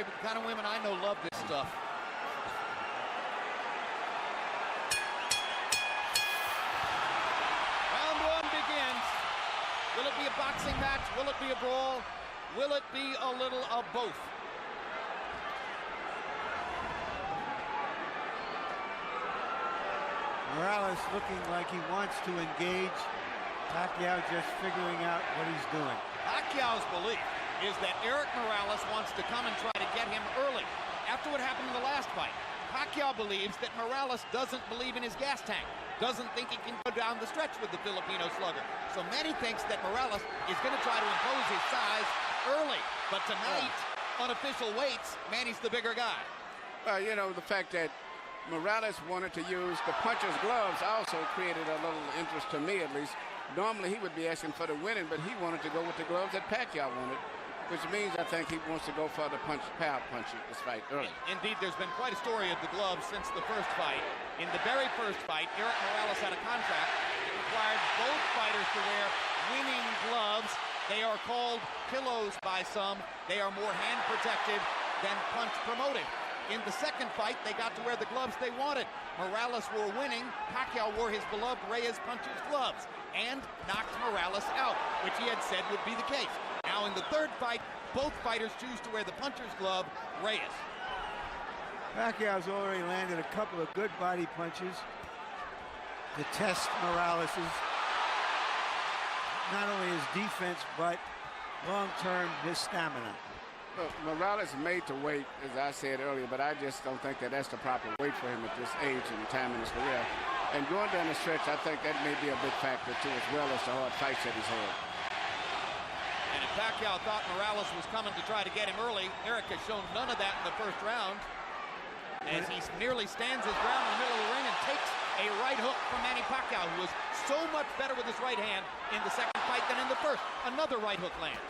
sorry, but the kind of women I know love this stuff. Round one begins. Will it be a boxing match? Will it be a brawl? Will it be a little of both? Morales looking like he wants to engage. Pacquiao just figuring out what he's doing. Pacquiao's belief is that Erik Morales wants to come and try to get him early. After what happened in the last fight, Pacquiao believes that Morales doesn't believe in his gas tank, doesn't think he can go down the stretch with the Filipino slugger. So Manny thinks that Morales is going to try to impose his size early. But tonight, on official weights, Manny's the bigger guy. You know, the fact that Morales wanted to use the puncher's gloves also created a little interest to me, at least. Normally, he would be asking for the winning, but he wanted to go with the gloves that Pacquiao wanted, which means I think he wants to go for the power punch this fight early. Indeed, there's been quite a story of the gloves since the first fight. In the very first fight, Erik Morales had a contract that required both fighters to wear winning gloves. They are called pillows by some. They are more hand protective than punch promoted. In the second fight, they got to wear the gloves they wanted. Morales wore winning. Pacquiao wore his beloved Reyes puncher's gloves and knocked Morales out, which he had said would be the case. Now in the third fight, both fighters choose to wear the puncher's glove, Reyes. Pacquiao's already landed a couple of good body punches to test Morales's, not only his defense, but long-term his stamina. Look, Morales made to wait, as I said earlier, but I just don't think that that's the proper weight for him at this age and time in his career. And going down the stretch, I think that may be a big factor, too, as well as the hard fights that he's had. And if Pacquiao thought Morales was coming to try to get him early, Erik has shown none of that in the first round, as he nearly stands his ground in the middle of the ring and takes a right hook from Manny Pacquiao, who was so much better with his right hand in the second fight than in the first. Another right hook lands.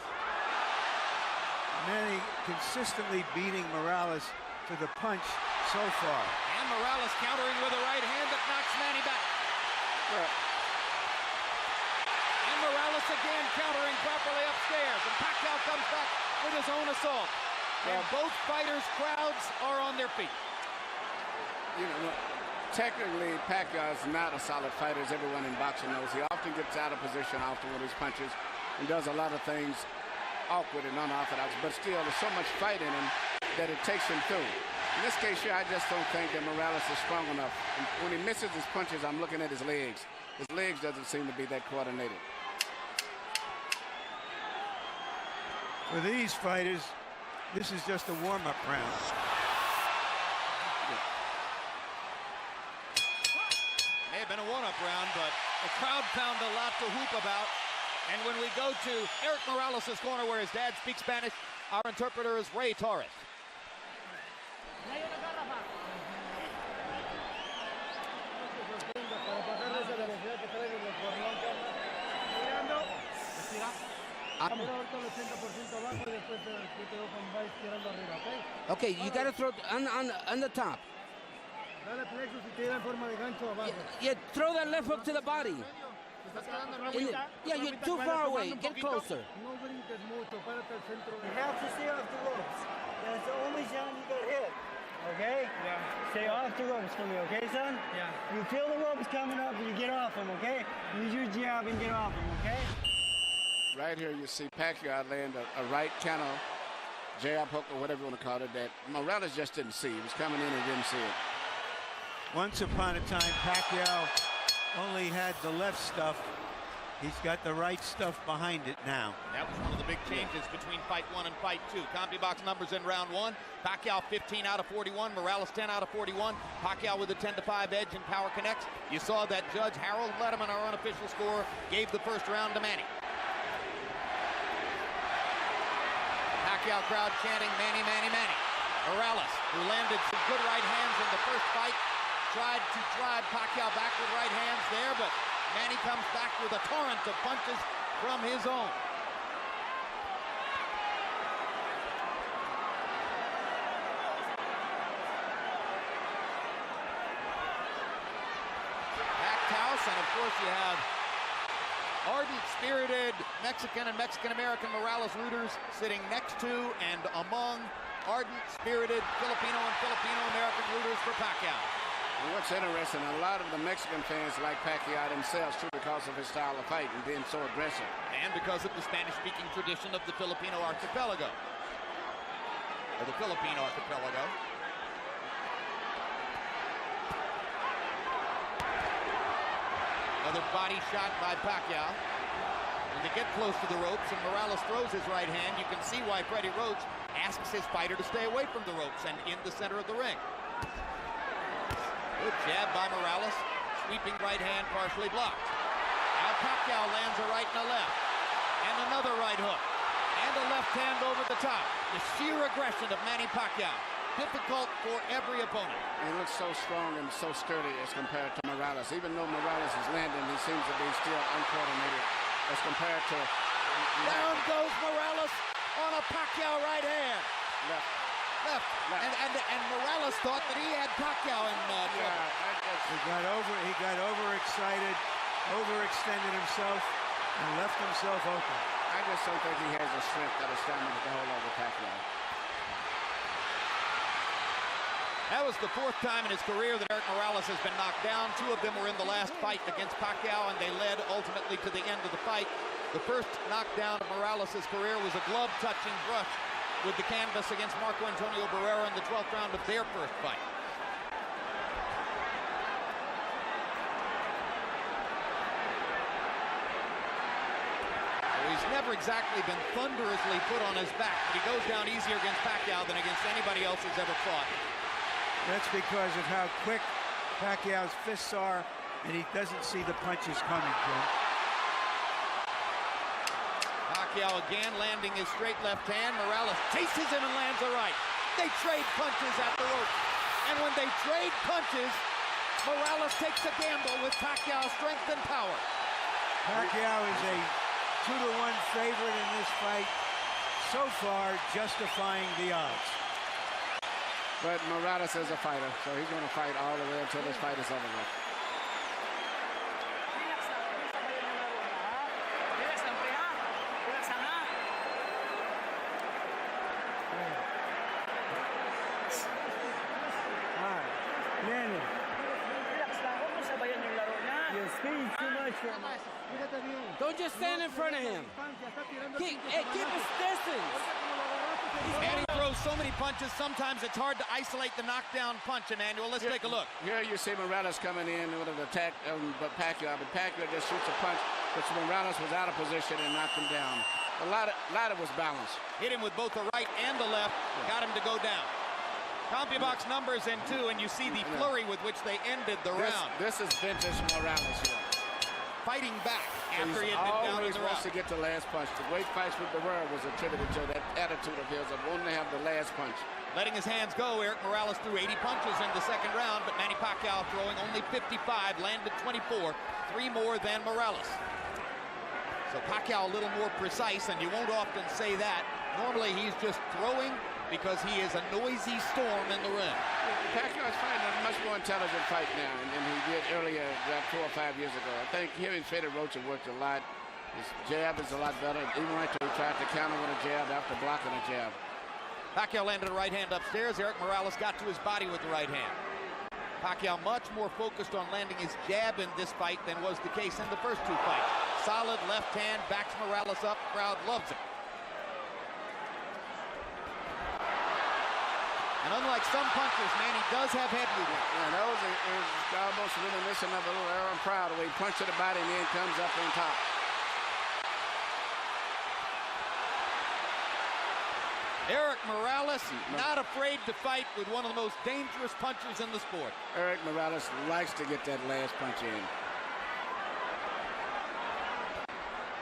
Manny consistently beating Morales to the punch so far. And Morales countering with a right hand that knocks Manny back. And Morales again countering properly upstairs. And Pacquiao comes back with his own assault. And both fighters' crowds are on their feet. You know, technically, Pacquiao is not a solid fighter, as everyone in boxing knows. He often gets out of position often with his punches and does a lot of things awkward and unorthodox, but still there's so much fight in him that it takes him through. In this case here, I just don't think that Morales is strong enough. And when he misses his punches, I'm looking at his legs. His legs doesn't seem to be that coordinated. For these fighters, this is just a warm-up round. May have been a one-up round, but the crowd found a lot to whoop about. And when we go to Erik Morales' corner, where his dad speaks Spanish, our interpreter is Ray Torres. Okay, you got to throw on the top. Yeah, throw that left hook to the body. Yeah, you're too far away. Get closer. You have to stay off the ropes. That's the only time you get hit. Okay? Yeah. Stay off the ropes for me, okay, son? Yeah. You feel the ropes coming up, you get off them, okay? Use your jab and get off them, okay? Right here, you see Pacquiao land a right counter jab hook, or whatever you want to call it, that Morales just didn't see. He was coming in and didn't see it. Once upon a time, Pacquiao only had the left stuff. He's got the right stuff behind it now. That was one of the big changes between fight one and fight two. CompuBox numbers in round one. Pacquiao 15 out of 41. Morales 10 out of 41. Pacquiao with a 10-5 edge in Power Connects. You saw that Judge Harold Letterman, our unofficial scorer, gave the first round to Manny. Pacquiao crowd chanting Manny, Manny, Manny. Morales, who landed some good right hands in the first fight, tried to drive Pacquiao back with right hands there, but Manny comes back with a torrent of punches from his own. Packed house, and of course you have ardent, spirited Mexican and Mexican-American Morales rooters sitting next to and among ardent, spirited Filipino and Filipino-American rooters for Pacquiao. And what's interesting, a lot of the Mexican fans like Pacquiao themselves too because of his style of fight and being so aggressive. And because of the Spanish-speaking tradition of the Filipino archipelago. Or the Philippine archipelago. Another body shot by Pacquiao. When they get close to the ropes and Morales throws his right hand, you can see why Freddie Roach asks his fighter to stay away from the ropes and in the center of the ring. Good jab by Morales. Sweeping right hand partially blocked. Now Pacquiao lands a right and a left. And another right hook. And a left hand over the top. The sheer aggression of Manny Pacquiao. Difficult for every opponent. He looks so strong and so sturdy as compared to Morales. Even though Morales is landing, he seems to be still uncoordinated as compared to... Down goes Morales on a Pacquiao right hand. Left. And Morales thought that he had Pacquiao in trouble. He got overexcited, overextended himself, and left himself open. I just don't think he has the strength or the stamina to hold over Pacquiao. That was the fourth time in his career that Erik Morales has been knocked down. Two of them were in the last fight against Pacquiao, and they led ultimately to the end of the fight. The first knockdown of Morales' career was a glove-touching brush with the canvas against Marco Antonio Barrera in the 12th round of their first fight. Well, he's never exactly been thunderously put on his back, but he goes down easier against Pacquiao than against anybody else he's ever fought. That's because of how quick Pacquiao's fists are, and he doesn't see the punches coming, Jim. Pacquiao again landing his straight left hand. Morales chases him and lands a right. They trade punches at the rope. And when they trade punches, Morales takes a gamble with Pacquiao's strength and power. Pacquiao is a 2-to-1 favorite in this fight, so far justifying the odds. But Morales is a fighter, so he's going to fight all the way until this fight is over with. Don't just stand in front of him. Keep his distance. And he throws so many punches, sometimes it's hard to isolate the knockdown punch, Emmanuel. Let's take a look. Here you see Morales coming in with an attack, but Pacquiao just shoots a punch, which Morales was out of position and knocked him down. A lot of was balanced. Hit him with both the right and the left, got him to go down. CompuBox numbers in 2, and you see the flurry with which they ended the round. This is vintage Morales here. Fighting back after he had been down in always the wants round. to get the last punch. The great fights with Barrera was attributed to that attitude of his of wanting to have the last punch. Letting his hands go, Erik Morales threw 80 punches in the second round, but Manny Pacquiao throwing only 55, landed 24, 3 more than Morales. So Pacquiao a little more precise, and you won't often say that. Normally he's just throwing because he is a noisy storm in the ring. Pacquiao's fighting a much more intelligent fight now than he did earlier, about 4 or 5 years ago. I think him and Freddie Roach have worked a lot. His jab is a lot better. Even right there, he tried to counter with a jab after blocking a jab. Pacquiao landed a right hand upstairs. Erik Morales got to his body with the right hand. Pacquiao much more focused on landing his jab in this fight than was the case in the first 2 fights. Solid left hand, backs Morales up, crowd loves it. And unlike some punchers, Manny does have head movement. Yeah, that was almost reminiscent of a little Aaron Proud, where he punched to the body and then comes up on top. Erik Morales, not afraid to fight with one of the most dangerous punchers in the sport. Erik Morales likes to get that last punch in.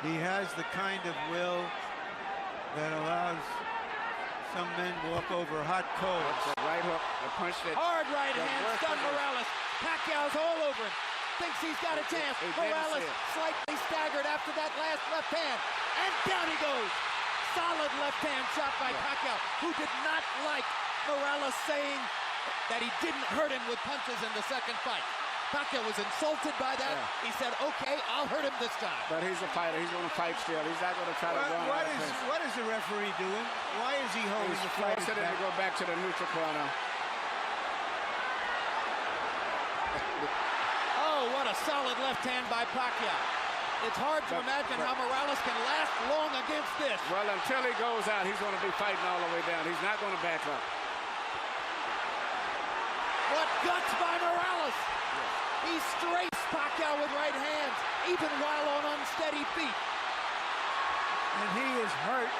He has the kind of will that allows some men walk over hot coals. That's a right hook, a punch that... Hard right hand, stunned Morales. Pacquiao's all over him. Thinks he's got a chance. Morales slightly staggered after that last left hand. And down he goes. Solid left hand shot by Pacquiao, who did not like Morales saying that he didn't hurt him with punches in the second fight. Pacquiao was insulted by that. Yeah. He said, okay, I'll hurt him this time. But he's a fighter. He's going to fight still. He's not going to try to run. What is the referee doing? Why is he holding the fight forcing him to go back to the neutral corner. Oh, what a solid left hand by Pacquiao. It's hard to imagine how Morales can last long against this. Well, until he goes out, he's going to be fighting all the way down. He's not going to back up. What guts by Morales! He strafes Pacquiao with right hands, even while on unsteady feet. And he is hurt.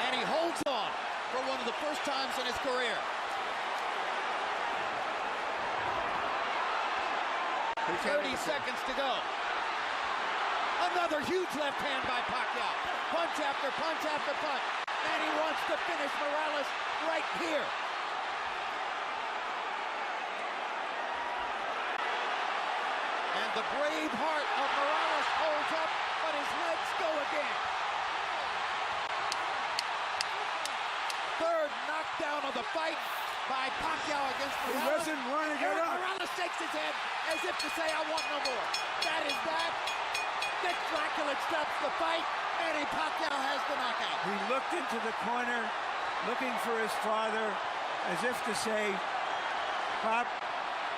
And he holds on for one of the first times in his career. 30 seconds to go. Another huge left hand by Pacquiao. Punch after punch after punch. And he wants to finish Morales right here. And the brave heart of Morales holds up, but his legs go again. Third knockdown of the fight by Pacquiao against Morales. He doesn't want to get up. Morales shakes his head as if to say, I want no more. That is that. Dick Dracula stops the fight. Manny Pacquiao has the knockout. He looked into the corner, looking for his father, as if to say, Pop,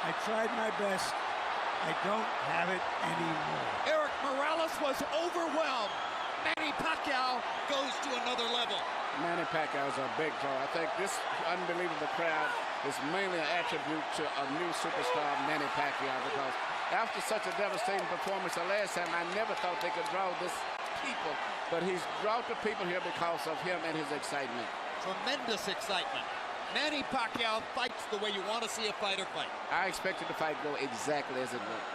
I tried my best. I don't have it anymore. Eric Morales was overwhelmed. Manny Pacquiao goes to another level. Manny Pacquiao is a big draw. I think this unbelievable crowd is mainly an attribute to a new superstar, Manny Pacquiao, because after such a devastating performance the last time, I never thought they could draw this people, but he's brought the people here because of him and his excitement. Tremendous excitement. Manny Pacquiao fights the way you want to see a fighter fight. I expected the fight to go exactly as it went.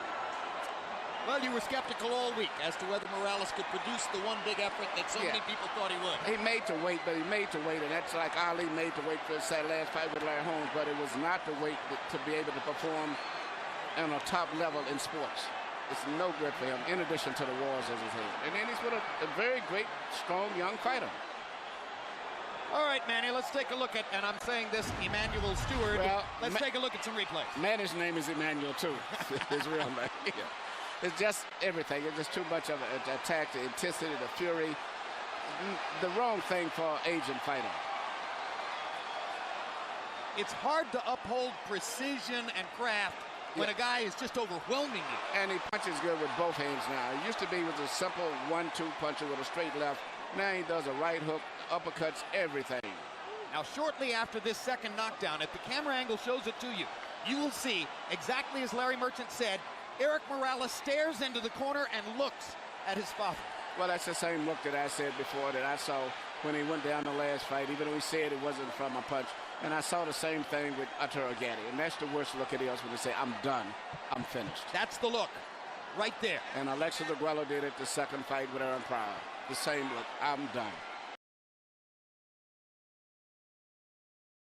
Well, you were skeptical all week as to whether Morales could produce the one big effort that so many people thought he would. He made to wait, but he made to wait, and that's like Ali made to wait for his last fight with Larry Holmes, but it was not to wait to be able to perform on a top level in sports. It's no good for him, in addition to the wars as he's had. And then he's with a very great, strong, young fighter. All right, Manny, let's take a look at, and I'm saying this, Emmanuel Stewart. Well, let's take a look at some replays. Manny's name is Emmanuel, too. His real name. Yeah. It's just everything. It's just too much of an attack, the intensity, the fury. The wrong thing for an aging fighter. It's hard to uphold precision and craft when a guy is just overwhelming you. And he punches good with both hands now. It used to be with a simple 1-2 puncher with a straight left. Now he does a right hook, uppercuts, everything. Now, shortly after this second knockdown, if the camera angle shows it to you, you will see, exactly as Larry Merchant said, Eric Morales stares into the corner and looks at his father. Well, that's the same look that I said before that I saw when he went down the last fight, even though he said it wasn't from a punch. And I saw the same thing with Algieri. And that's the worst look it is when they say, I'm done, I'm finished. That's the look, right there. And Alexa Aguero did it the second fight with Aaron Pryor. The same look, I'm done.